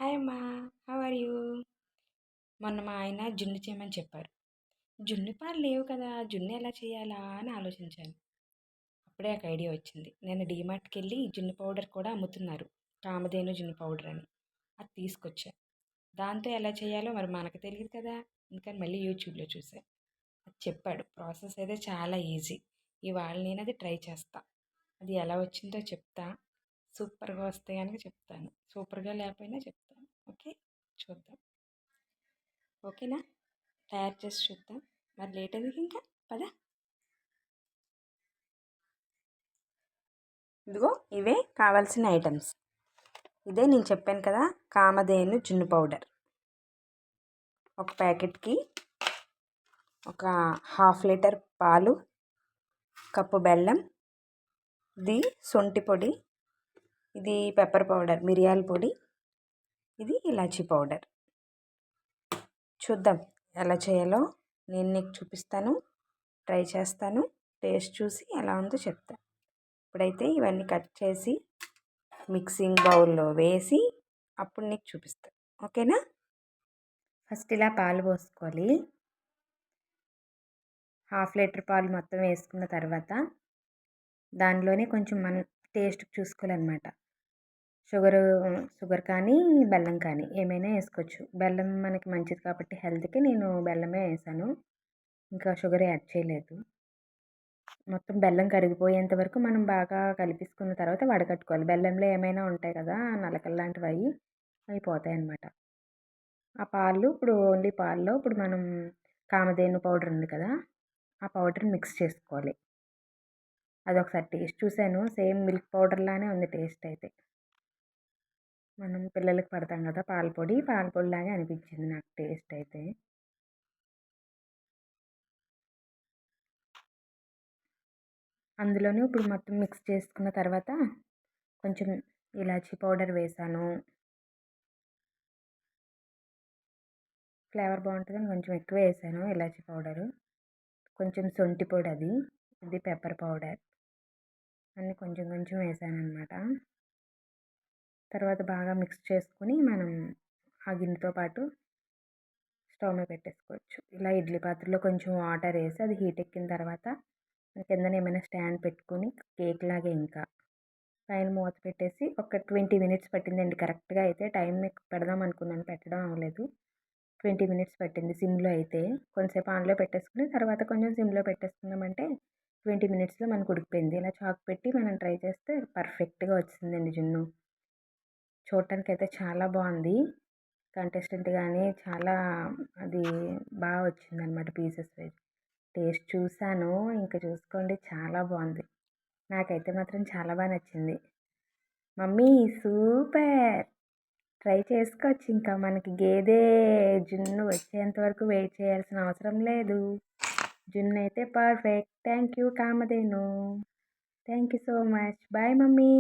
Hi అమ్మా, how are you? మొన్న మా ఆయన జున్ను చేయమని చెప్పారు. జున్ను పాలు లేవు కదా, జున్ను ఎలా చేయాలా అని ఆలోచించాను. అప్పుడే ఒక ఐడియా వచ్చింది. నేను డీమార్ట్కి వెళ్ళి జున్ను పౌడర్ కూడా అమ్ముతున్నారు. కామధేను జున్ను పౌడర్ అని. అది తీసుకొచ్చా. దాంతో ఎలా చేయాలో మరి మనకు తెలియదు కదా, అందుకని మళ్ళీ యూట్యూబ్లో చూసాను. అది చెప్పాడు. ప్రాసెస్ అయితే చాలా ఈజీ. ఇవాళ నేను అది ట్రై చేస్తా. అది ఎలా వచ్చిందో చెప్తా. సూపర్గా వస్తే కనుక చెప్తాను, సూపర్గా లేకపోయినా చెప్తాను. ఓకే, చూద్దాం. ఓకేనా? తయారు చేసి చూద్దాం. మరి లేట్ ఎందుకు ఇంకా, పద. ఇదిగో ఇవే కావాల్సిన ఐటమ్స్. ఇదే నేను చెప్పాను కదా, కామధేను జున్ను పౌడర్. ఒక ప్యాకెట్కి ఒక హాఫ్ లీటర్ పాలు, కప్పు బెల్లం, ఇది శొంఠి పొడి, ఇది పెప్పర్ పౌడర్ మిరియాల పొడి, ఇది ఇలాచీ పౌడర్. చూద్దాం ఎలా చేయాలో. నేను నీకు చూపిస్తాను, ట్రై చేస్తాను, టేస్ట్ చూసి ఎలా ఉందో చెప్తాను. ఇప్పుడైతే ఇవన్నీ కట్ చేసి మిక్సింగ్ బౌల్లో వేసి అప్పుడు నీకు చూపిస్తాను. ఓకేనా? ఫస్ట్ ఇలా పాలు పోసుకోవాలి. హాఫ్ లీటర్ పాలు మొత్తం వేసుకున్న తర్వాత దానిలోనే కొంచెం మనం టేస్ట్ చూసుకోవాలన్నమాట. షుగర్ కానీ బెల్లం కానీ ఏమైనా వేసుకోవచ్చు. బెల్లం మనకి మంచిది కాబట్టి హెల్త్కి నేను బెల్లమే వేసాను, ఇంకా షుగర్ యాడ్ చేయలేదు. మొత్తం బెల్లం కరిగిపోయేంత వరకు మనం బాగా కలిపేసుకున్న తర్వాత వడకట్టుకోవాలి. బెల్లంలో ఏమైనా ఉంటాయి కదా నలకలు లాంటివి, అవి పోతాయి అన్నమాట. ఆ పాలు ఇప్పుడు ఓన్లీ పాల్లో ఇప్పుడు మనం కామధేను పౌడర్ ఉంది కదా, ఆ పౌడర్ మిక్స్ చేసుకోవాలి. అది ఒకసారి టేస్ట్ చూశాను, సేమ్ మిల్క్ పౌడర్ లానే ఉంది టేస్ట్ అయితే. మనం పిల్లలకి పడతాం కదా పాల పొడి లాగే అనిపించింది నాకు టేస్ట్ అయితే. అందులోనే ఇప్పుడు మొత్తం మిక్స్ చేసుకున్న తర్వాత కొంచెం ఇలాచీ పౌడర్ వేసాను. ఫ్లేవర్ బాగుంటుందని కొంచెం ఎక్కువ వేసాను ఇలాచీ పౌడరు. కొంచెం శొంఠి పొడి, ఇది పెప్పర్ పౌడర్, అన్నీ కొంచెం కొంచెం వేసాను అనమాట. తర్వాత బాగా మిక్స్ చేసుకుని మనం ఆ గిన్నెతో పాటు స్టవ్ మీద పెట్టేసుకోవచ్చు. ఇలా ఇడ్లీ పాత్రలో కొంచెం వాటర్ వేసి అది హీట్ ఎక్కిన తర్వాత కిందన ఏమైనా స్టాండ్ పెట్టుకుని కేక్ లాగే ఇంకా పైన మూత పెట్టేసి ఒక 20 మినిట్స్ పట్టిందండి. కరెక్ట్గా అయితే టైం పెడదాం అనుకున్నాను, పెట్టడం అవ్వలేదు. 20 మినిట్స్ పట్టింది సిమ్లో అయితే. కొంచెంసేపు ఆన్లో పెట్టేసుకుని తర్వాత కొంచెం సిమ్లో పెట్టేసుకున్నామంటే 20 మినిట్స్లో మనకు ఉడికిపోయింది. ఇలా చాకు పెట్టి మనం ట్రై చేస్తే పర్ఫెక్ట్గా వచ్చిందండి జున్ను. చూడటానికి అయితే చాలా బాగుంది. కంటెస్టెంట్ కానీ చాలా అది బాగా వచ్చిందనమాట పీసెస్ వైజ్. టేస్ట్ చూశాను, ఇంకా చూసుకోండి చాలా బాగుంది. నాకైతే మాత్రం చాలా బాగా నచ్చింది. మమ్మీ సూపర్, ట్రై చేసుకోవచ్చు. ఇంకా మనకి గేదె జున్ను వచ్చేంత వరకు వెయిట్ చేయాల్సిన అవసరం లేదు. జున్ను అయితే perfect. Thank you Kamadhenu. Thank you so much. Bye mummy.